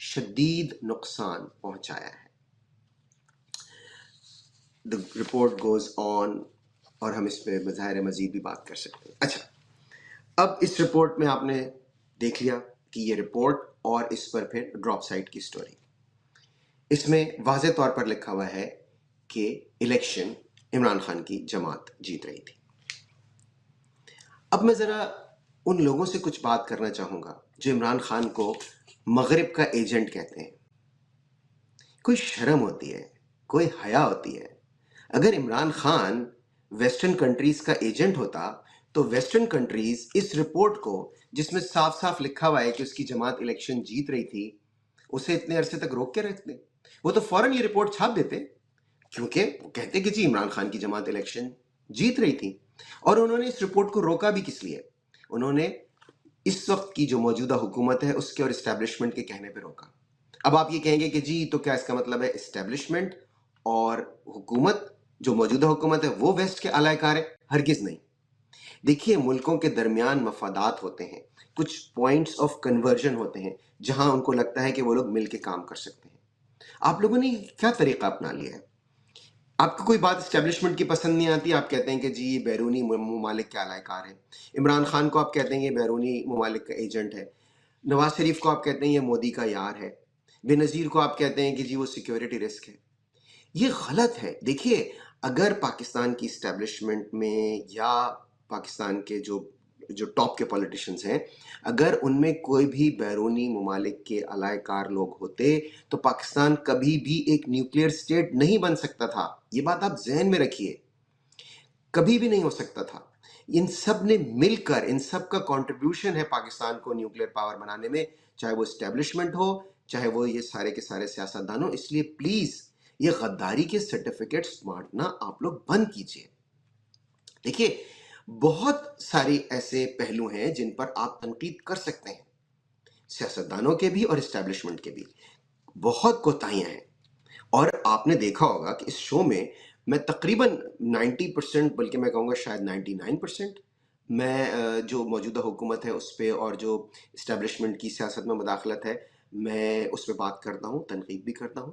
شدید نقصان پہنچایا ہے. The report goes on اور ہم اس پہ بظاہر مزید بھی بات کر سکتے ہیں. اچھا، اب اس رپورٹ میں آپ نے دیکھ لیا کہ یہ رپورٹ اور اس پر پھر ڈراپ سائٹ کی سٹوری. اس میں واضح طور پر لکھا ہوا ہے کہ الیکشن عمران خان کی جماعت جیت رہی تھی. اب میں ذرا ان لوگوں سے کچھ بات کرنا چاہوں گا جو عمران خان کو مغرب کا ایجنٹ کہتے ہیں. کوئی شرم ہوتی ہے، کوئی حیا ہوتی ہے. اگر عمران خان ویسٹرن کنٹریز کا ایجنٹ ہوتا تو ویسٹرن کنٹریز اس رپورٹ کو، جس میں صاف صاف لکھا ہوا ہے کہ اس کی جماعت الیکشن جیت رہی تھی، اسے اتنے عرصے تک روک کے رکھتے. وہ تو فوراً یہ رپورٹ چھاپ دیتے، کیونکہ وہ کہتے کہ جی عمران خان کی جماعت الیکشن جیت رہی تھی. اور انہوں نے اس رپورٹ کو روکا بھی کس لیے؟ انہوں نے اس وقت کی جو موجودہ حکومت ہے اس کے اور اسٹیبلشمنٹ کے کہنے پہ روکا. اب آپ یہ کہیں گے کہ جی تو کیا اس کا مطلب ہے اسٹیبلشمنٹ اور حکومت، جو موجودہ حکومت ہے وہ ویسٹ کے اعلی کار ہے؟ ہرگز نہیں. دیکھیے، ملکوں کے درمیان مفادات ہوتے ہیں، کچھ پوائنٹس آف کنورژن ہوتے ہیں جہاں ان کو لگتا ہے کہ وہ لوگ مل کے کام کر سکتے ہیں. آپ لوگوں نے کیا طریقہ اپنا لیا ہے؟ آپ کو کوئی بات اسٹیبلشمنٹ کی پسند نہیں آتی، آپ کہتے ہیں کہ جی یہ بیرونی ممالک کے اعلی کار ہے. عمران خان کو آپ کہتے ہیں یہ بیرونی ممالک کا ایجنٹ ہے. نواز شریف کو آپ کہتے ہیں یہ مودی کا یار ہے. بے نظیر کو آپ کہتے ہیں کہ جی وہ سیکیورٹی رسک ہے. یہ غلط ہے. دیکھیے، اگر پاکستان کی اسٹیبلشمنٹ میں یا پاکستان کے جو ٹاپ کے پولیٹیشنز ہیں، اگر ان میں کوئی بھی بیرونی ممالک کے اعلی کار لوگ ہوتے تو پاکستان کبھی بھی ایک نیوکلیئر اسٹیٹ نہیں بن سکتا تھا. یہ بات آپ ذہن میں رکھیے، کبھی بھی نہیں ہو سکتا تھا. ان سب نے مل کر، ان سب کا کنٹریبیوشن ہے پاکستان کو نیوکلیئر پاور بنانے میں، چاہے وہ اسٹیبلشمنٹ ہو، چاہے وہ یہ سارے کے سارے سیاستدان ہوں. اس لیے پلیز یہ غداری کے سرٹیفکیٹس بانٹنا آپ لوگ بند کیجئے. دیکھیے، بہت سارے ایسے پہلو ہیں جن پر آپ تنقید کر سکتے ہیں، سیاستدانوں کے بھی اور اسٹیبلشمنٹ کے بھی. بہت کوتاہیاں ہیں، اور آپ نے دیکھا ہوگا کہ اس شو میں تقریباً 90%، بلکہ میں کہوں گا شاید 99%، میں جو موجودہ حکومت ہے اس پہ اور جو اسٹیبلشمنٹ کی سیاست میں مداخلت ہے، میں اس پہ بات کرتا ہوں، تنقید بھی کرتا ہوں.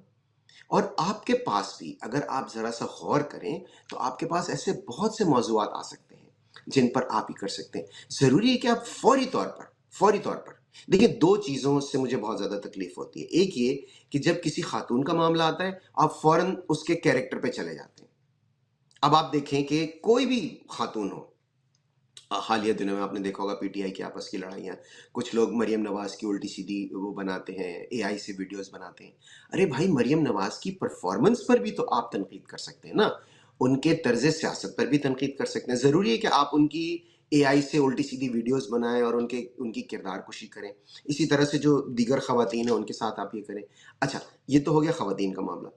اور آپ کے پاس بھی اگر آپ ذرا سا غور کریں تو آپ کے پاس ایسے بہت سے موضوعات آ سکتے ہیں جن پر آپ ہی کر سکتے ہیں. ضروری ہے کہ آپ فوری طور پر دیکھیں. دو چیزوں سے مجھے بہت زیادہ تکلیف ہوتی ہے. ایک یہ کہ جب کسی خاتون کا معاملہ آتا ہے آپ فوراً اس کے کیریکٹر پہ چلے جاتے ہیں. اب آپ دیکھیں کہ کوئی بھی خاتون ہو، حالیہ دنوں میں آپ نے دیکھا ہوگا پی ٹی آئی کی آپس کی لڑائیاں، کچھ لوگ مریم نواز کی الٹی سیدھی وہ بناتے ہیں، اے آئی سے ویڈیوز بناتے ہیں. ارے بھائی، مریم نواز کی پرفارمنس پر بھی تو آپ تنقید کر سکتے ہیں نا، ان کے طرز سیاست پر بھی تنقید کر سکتے ہیں. ضروری ہے کہ آپ ان کی اے آئی سے الٹی سیدھی ویڈیوز بنائیں اور ان کی کردار کشی کریں. اسی طرح سے جو دیگر خواتین ہیں ان کے ساتھ آپ یہ کریں. اچھا، یہ تو ہو گیا خواتین کا معاملہ.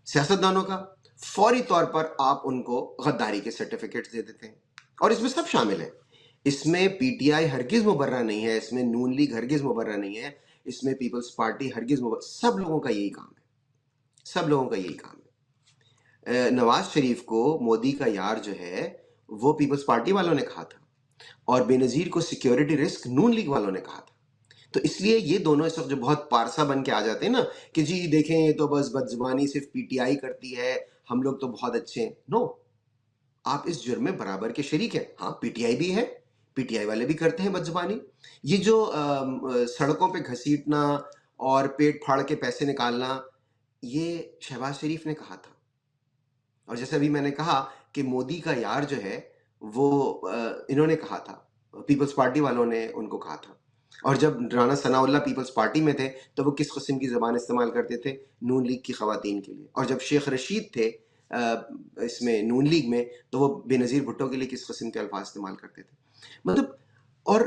سیاستدانوں کا فوری طور پر آپ ان کو غداری کے سرٹیفکیٹس دے دیتے ہیں، اور اس میں سب شامل ہیں. اس میں پی ٹی آئی ہرگز مبرہ نہیں ہے، اس میں نون لیگ ہرگز مبرہ نہیں ہے، اس میں پیپلز پارٹی ہرگز مبرہ. سب لوگوں کا یہی کام ہے، سب لوگوں کا یہی کام ہے. نواز شریف کو مودی کا یار جو ہے وہ پیپلز پارٹی والوں نے کہا تھا، اور بے نظیر کو سیکیورٹی رسک نون لیگ والوں نے کہا تھا. تو اس لیے یہ دونوں اس وقت جو بہت پارسا بن کے آ جاتے ہیں نا کہ جی دیکھیں یہ تو بس بدزبانی صرف پی ٹی آئی کرتی ہے، ہم لوگ تو بہت اچھے ہیں. نو، آپ اس جرم میں برابر کے شریک ہیں. ہاں، پی ٹی آئی بھی ہے، پی ٹی آئی والے بھی کرتے ہیں بدزبانی. یہ جو سڑکوں پہ گھسیٹنا اور پیٹ پھاڑ کے پیسے نکالنا، یہ شہباز شریف نے کہا تھا. اور جیسے ابھی میں نے کہا کہ مودی کا یار جو ہے وہ انہوں نے کہا تھا، پیپلز پارٹی والوں نے ان کو کہا تھا. اور جب رانا ثناء اللہ پیپلز پارٹی میں تھے تو وہ کس قسم کی زبان استعمال کرتے تھے؟ نون لیگ کی خواتین کے لیے. اور جب شیخ رشید تھے اس میں نون لیگ میں تو وہ بے نظیر بھٹو کے لیے کس قسم کے الفاظ استعمال کرتے تھے؟ مطلب، اور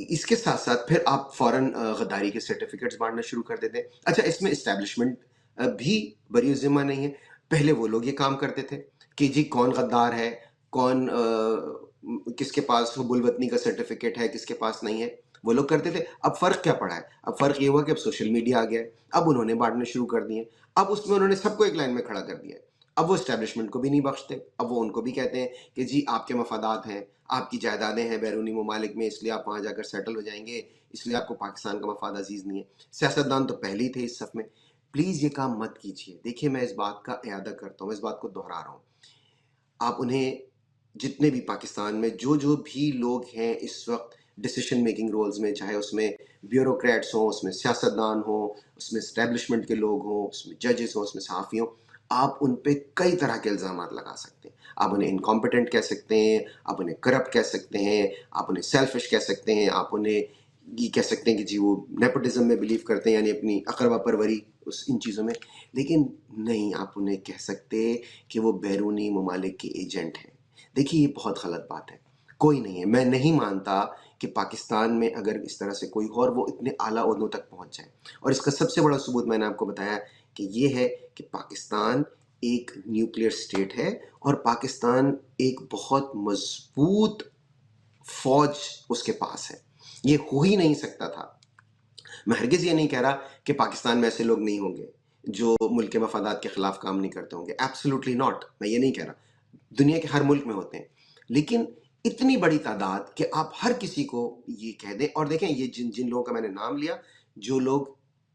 اس کے ساتھ ساتھ پھر آپ فوراً غداری کے سرٹیفکیٹس بانٹنا شروع کر دیتے ہیں. اچھا، اس میں اسٹیبلشمنٹ بھی بری ذمہ نہیں ہے. پہلے وہ لوگ یہ کام کرتے تھے کہ جی کون غدار ہے، کون کس کے پاس حب الوطنی کا سرٹیفکیٹ ہے، کس کے پاس نہیں ہے، وہ لوگ کرتے تھے. اب فرق کیا پڑا ہے؟ اب فرق یہ ہوا کہ اب سوشل میڈیا آ گیا ہے، اب انہوں نے بانٹنے شروع کر دیے. اب اس میں انہوں نے سب کو ایک لائن میں کھڑا کر دیا ہے. اب وہ اسٹیبلشمنٹ کو بھی نہیں بخشتے، اب وہ ان کو بھی کہتے ہیں کہ جی آپ کے مفادات ہیں، آپ کی جائیدادیں ہیں بیرونی ممالک میں، اس لیے آپ وہاں جا کر سیٹل ہو جائیں گے، اس لیے آپ کو پاکستان کا مفاد عزیز نہیں ہے۔ سیاستدان تو پہلے ہی تھے اس صف میں۔ پلیز یہ کام مت کیجیے۔ دیکھیے میں اس بات کا اعادہ کرتا ہوں، اس بات کو دہرا رہا ہوں، آپ انہیں جتنے بھی پاکستان میں جو بھی لوگ ہیں اس وقت ڈیسیشن میکنگ رولز میں، چاہے اس میں بیوروکریٹس ہوں، اس میں سیاستدان ہوں، اس میں اسٹیبلشمنٹ کے لوگ ہوں، اس میں ججز ہوں، اس میں صحافی ہوں، آپ ان پہ کئی طرح کے الزامات لگا سکتے ہیں۔ آپ انہیں انکمپیٹنٹ کہہ سکتے ہیں، آپ انہیں کرپٹ کہہ سکتے ہیں، آپ انہیں سیلفش کہہ سکتے ہیں، آپ انہیں یہ کہہ سکتے ہیں کہ جی وہ نیپوٹزم میں بلیو کرتے ہیں، یعنی اپنی اقربا پروری ان چیزوں میں، لیکن نہیں آپ انہیں کہہ سکتے کہ وہ بیرونی ممالک کے ایجنٹ ہیں۔ دیکھیے یہ بہت غلط بات ہے، کوئی نہیں ہے، میں نہیں مانتا کہ پاکستان میں اگر اس طرح سے کوئی ہو اور وہ اتنے اعلیٰ عہدوں تک پہنچ جائے، اور اس کا سب سے بڑا ثبوت میں نے آپ کو بتایا کہ یہ ہے کہ پاکستان ایک نیوکلیئر اسٹیٹ ہے، اور پاکستان ایک بہت مضبوط فوج اس کے پاس ہے، یہ ہو ہی نہیں سکتا تھا۔ میں ہرگز یہ نہیں کہہ رہا کہ پاکستان میں ایسے لوگ نہیں ہوں گے جو ملک کے مفادات کے خلاف کام نہیں کرتے ہوں گے، ایبسلیوٹلی ناٹ، میں یہ نہیں کہہ رہا، دنیا کے ہر ملک میں ہوتے ہیں، لیکن اتنی بڑی تعداد کہ آپ ہر کسی کو یہ کہہ دیں۔ اور دیکھیں یہ جن لوگوں کا میں نے نام لیا، جو لوگ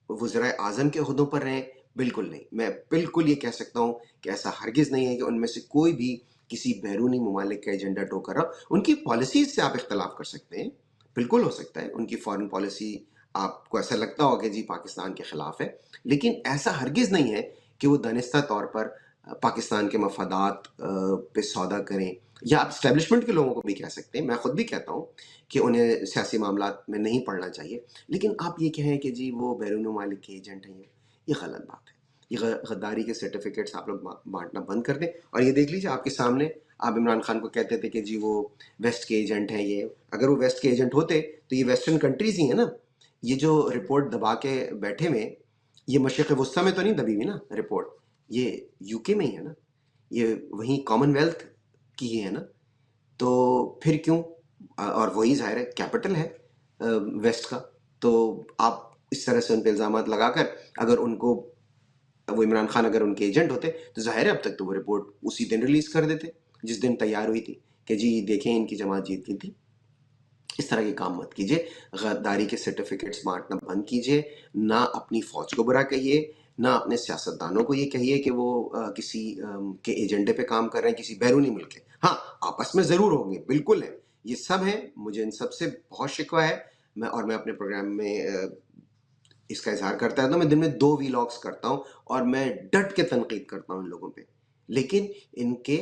وزرائے اعظم کے عہدوں پر رہیں، بالکل نہیں، میں بالکل یہ کہہ سکتا ہوں کہ ایسا ہرگز نہیں ہے کہ ان میں سے کوئی بھی کسی بیرونی ممالک کا ایجنڈا ٹو کر رہا۔ ان کی پالیسیز سے آپ اختلاف کر سکتے ہیں، بالکل ہو سکتا ہے ان کی فارن پالیسی آپ کو ایسا لگتا ہوگا کہ جی پاکستان کے خلاف ہے، لیکن ایسا ہرگز نہیں ہے کہ وہ دانستہ طور پر پاکستان کے مفادات پہ سودا کریں۔ یا آپ اسٹیبلشمنٹ کے لوگوں کو بھی کہہ سکتے ہیں، میں خود بھی کہتا ہوں کہ انہیں سیاسی معاملات میں نہیں پڑھنا چاہیے، لیکن آپ یہ کہیں کہ جی وہ بیرون ممالک کے ایجنٹ ہیں، یہ غلط بات ہے۔ یہ غداری کے سرٹیفکیٹس آپ لوگ بانٹنا بند کر دیں۔ اور یہ دیکھ لیجیے آپ کے سامنے، آپ عمران خان کو کہتے تھے کہ جی وہ ویسٹ کے ایجنٹ ہیں، یہ اگر وہ ویسٹ کے ایجنٹ ہوتے تو یہ ویسٹرن کنٹریز ہی ہیں نا، یہ جو رپورٹ دبا کے بیٹھے ہوئے، یہ مشرق وسطیٰ میں تو نہیں دبی ہوئی نا رپورٹ، یہ یو کے میں ہی ہے نا، یہ وہیں کامن ویلتھ کی ہی ہے نا، تو پھر کیوں؟ اور وہی ظاہر ہے کیپٹل ہے ویسٹ کا، تو آپ اس طرح سے ان پہ الزامات لگا کر، اگر ان کو وہ عمران خان اگر ان کے ایجنٹ ہوتے تو ظاہر ہے اب تک تو وہ رپورٹ اسی دن ریلیز کر دیتے جس دن تیار ہوئی تھی کہ جی دیکھیں ان کی جماعت جیت گئی تھی۔ اس طرح کے کام مت کیجیے، غداری کے سرٹیفکیٹس بانٹنا بند کیجیے، نہ اپنی فوج کو برا کہیے، نہ اپنے سیاستدانوں کو یہ کہیے کہ وہ کسی کے ایجنڈے پہ کام کر رہے ہیں، کسی بیرونی ملک کے۔ ہاں آپس میں ضرور ہوں گے، بالکل ہے، یہ سب ہیں، مجھے ان سب سے بہت شکوہ ہے، میں اپنے پروگرام میں اس کا اظہار کرتا ہے، تو میں دن میں 2 ویلاگس کرتا ہوں اور میں ڈٹ کے تنقید کرتا ہوں ان لوگوں پہ، لیکن ان کے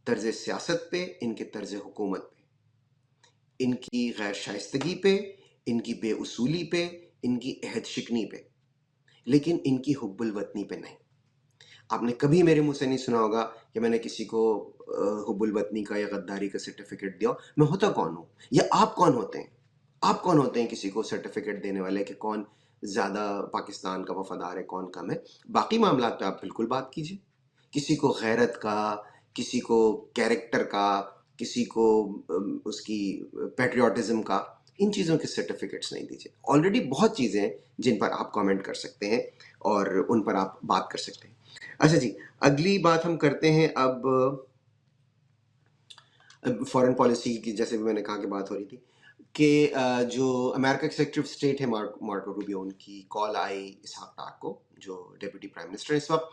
طرز سیاست پہ، ان کے طرز حکومت پہ، ان کی غیر شائستگی پہ، ان کی بے اصولی پہ، ان کی عہد شکنی پہ، لیکن ان کی حب الوطنی پہ نہیں۔ آپ نے کبھی میرے منہ سے نہیں سنا ہوگا کہ میں نے کسی کو حب الوطنی کا یا غداری کا سرٹیفکیٹ دیا۔ میں ہوتا کون ہوں، یا آپ کون ہوتے ہیں؟ آپ کون ہوتے ہیں کسی کو سرٹیفکیٹ دینے والے کہ کون زیادہ پاکستان کا وفادار ہے، کون کم ہے؟ باقی معاملات پہ آپ بالکل بات کیجیے، کسی کو غیرت کا، کسی کو کیریکٹر کا، کسی کو اس کی پیٹریوٹزم کا، ان چیزوں کے سرٹیفکیٹس نہیں دیجیے۔ آلریڈی بہت چیزیں ہیں جن پر آپ کامنٹ کر سکتے ہیں اور ان پر آپ بات کر سکتے ہیں۔ اچھا جی، اگلی بات ہم کرتے ہیں اب فارن پالیسی کی، جیسے بھی میں نے کہا کہ بات ہو رہی تھی کہ جو امریکہ کے سیکریٹری آف اسٹیٹ ہے مارکو روبیو، ان کی کال آئی اسحاق ڈار کو، جو ڈپٹی پرائم منسٹر اس وقت،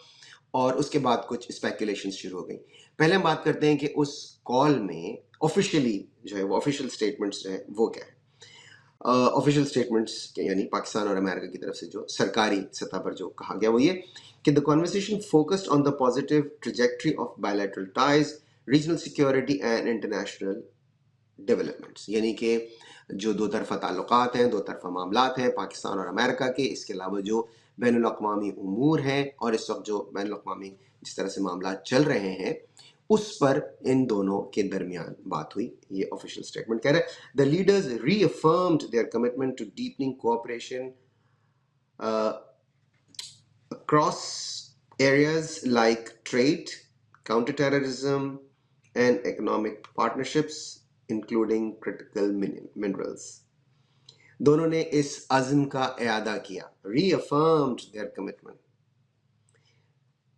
اور اس کے بعد کچھ اسپیکولیشن شروع ہو گئی۔ پہلے ہم بات کرتے ہیں کہ اس کال میں آفیشیلی جو ہے وہ آفیشیل اسٹیٹمنٹس جو ہے وہ کیا ہے۔ آفیشیل اسٹیٹمنٹس یعنی پاکستان اور امریکہ کی طرف سے جو سرکاری سطح پر جو کہا گیا وہ یہ کہ the conversation focused on the positive trajectory of bilateral ties, regional security and international developments، یعنی کہ جو دو طرفہ تعلقات ہیں، دو طرفہ معاملات ہیں پاکستان اور امریکہ کے، اس کے علاوہ جو بین الاقوامی امور ہیں، اور اس وقت جو بین الاقوامی جس طرح سے معاملات چل رہے ہیں، اس پر ان دونوں کے درمیان بات ہوئی۔ یہ آفیشیل اسٹیٹمنٹ کہہ رہا ہے the leaders reaffirmed their commitment to deepening cooperation across areas like trade, counterterrorism and economic partnerships including critical minerals۔ دونوں نے اس عزم کا اعادہ کیا، reaffirmed their commitment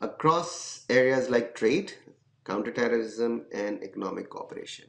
across areas like trade, counter-terrorism and economic cooperation.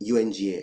UNGA,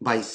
22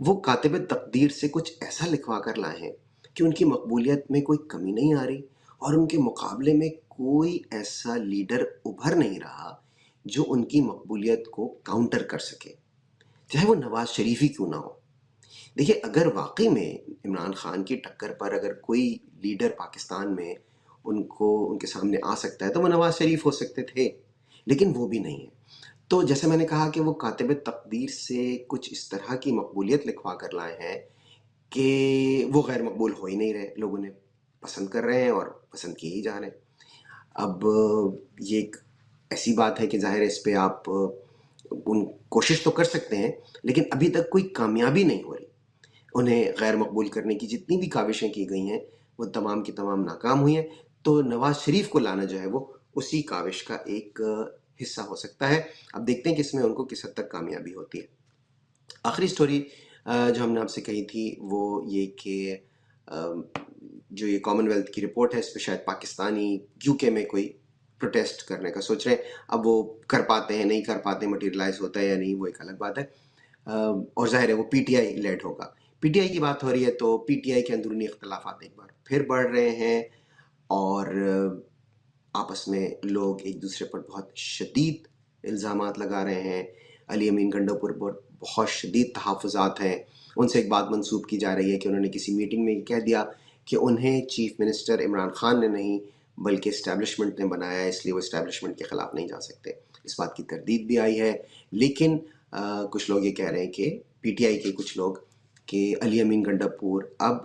وہ کاتب تقدیر سے کچھ ایسا لکھوا کر لائے ہیں کہ ان کی مقبولیت میں کوئی کمی نہیں آ رہی، اور ان کے مقابلے میں کوئی ایسا لیڈر ابھر نہیں رہا جو ان کی مقبولیت کو کاؤنٹر کر سکے، چاہے وہ نواز شریف ہی کیوں نہ ہو۔ دیکھیے، اگر واقعی میں عمران خان کی ٹکر پر اگر کوئی لیڈر پاکستان میں ان کے سامنے آ سکتا ہے تو وہ نواز شریف ہو سکتے تھے، لیکن وہ بھی نہیں ہے۔ تو جیسے میں نے کہا کہ وہ کاتب تقدیر سے کچھ اس طرح کی مقبولیت لکھوا کر لائے ہیں کہ وہ غیر مقبول ہو ہی نہیں رہے، لوگ انہیں پسند کر رہے ہیں اور پسند کیے ہی جا رہے ہیں۔ اب یہ ایک ایسی بات ہے کہ ظاہر ہے اس پہ آپ ان کوشش تو کر سکتے ہیں، لیکن ابھی تک کوئی کامیابی نہیں ہو رہی۔ انہیں غیر مقبول کرنے کی جتنی بھی کاوشیں کی گئی ہیں وہ تمام کی تمام ناکام ہوئی ہیں، تو نواز شریف کو لانا جو ہے وہ اسی کاوش کا ایک حصہ ہو سکتا ہے۔ اب دیکھتے ہیں کہ اس میں ان کو کس حد تک کامیابی ہوتی ہے۔ آخری سٹوری جو ہم نے آپ سے کہی تھی وہ یہ کہ جو یہ کامن ویلتھ کی رپورٹ ہے، اس پہ شاید پاکستانی یو کے میں کوئی پروٹیسٹ کرنے کا سوچ رہے ہیں۔ اب وہ کر پاتے ہیں نہیں کر پاتے، مٹیریلائز ہوتا ہے یا نہیں، وہ ایک الگ بات ہے۔ اور ظاہر ہے وہ پی ٹی آئی لیڈ ہوگا۔ پی ٹی آئی کی بات ہو رہی ہے تو پی ٹی آئی کے اندرونی اختلافات ایک بار پھر بڑھ رہے ہیں، اور آپس میں لوگ ایک دوسرے پر بہت شدید الزامات لگا رہے ہیں۔ علی امین گنڈوپور پر بہت شدید تحفظات ہیں۔ ان سے ایک بات منسوب کی جا رہی ہے کہ انہوں نے کسی میٹنگ میں یہ کہہ دیا کہ انہیں چیف منسٹر عمران خان نے نہیں بلکہ اسٹیبلشمنٹ نے بنایا ہے، اس لیے وہ اسٹیبلشمنٹ کے خلاف نہیں جا سکتے۔ اس بات کی تردید بھی آئی ہے، لیکن کچھ لوگ یہ کہہ رہے ہیں کہ پی ٹی آئی کے کچھ لوگ کہ علی امین گنڈوپور اب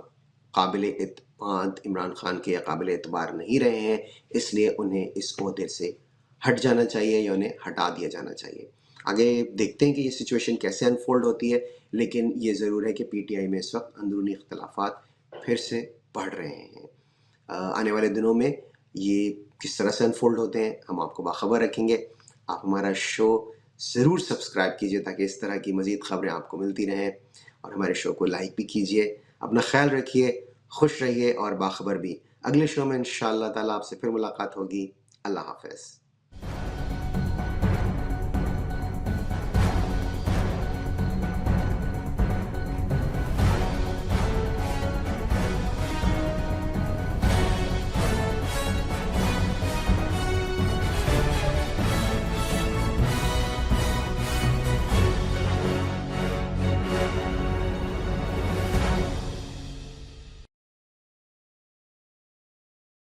قابل اعتماد عمران خان کے یا قابل اعتبار نہیں رہے ہیں، اس لیے انہیں اس عہدے سے ہٹ جانا چاہیے یا انہیں ہٹا دیا جانا چاہیے۔ آگے دیکھتے ہیں کہ یہ سچویشن کیسے انفولڈ ہوتی ہے، لیکن یہ ضرور ہے کہ پی ٹی آئی میں اس وقت اندرونی اختلافات پھر سے بڑھ رہے ہیں۔ آنے والے دنوں میں یہ کس طرح سے انفولڈ ہوتے ہیں ہم آپ کو باخبر رکھیں گے۔ آپ ہمارا شو ضرور سبسکرائب کیجیے تاکہ اس طرح کی مزید خبریں آپ کو ملتی رہیں، اور ہمارے شو کو لائک بھی کیجیے۔ اپنا خیال رکھیے، خوش رہیے اور باخبر بھی۔ اگلے شو میں انشاءاللہ تعالیٰ آپ سے پھر ملاقات ہوگی۔ اللہ حافظ۔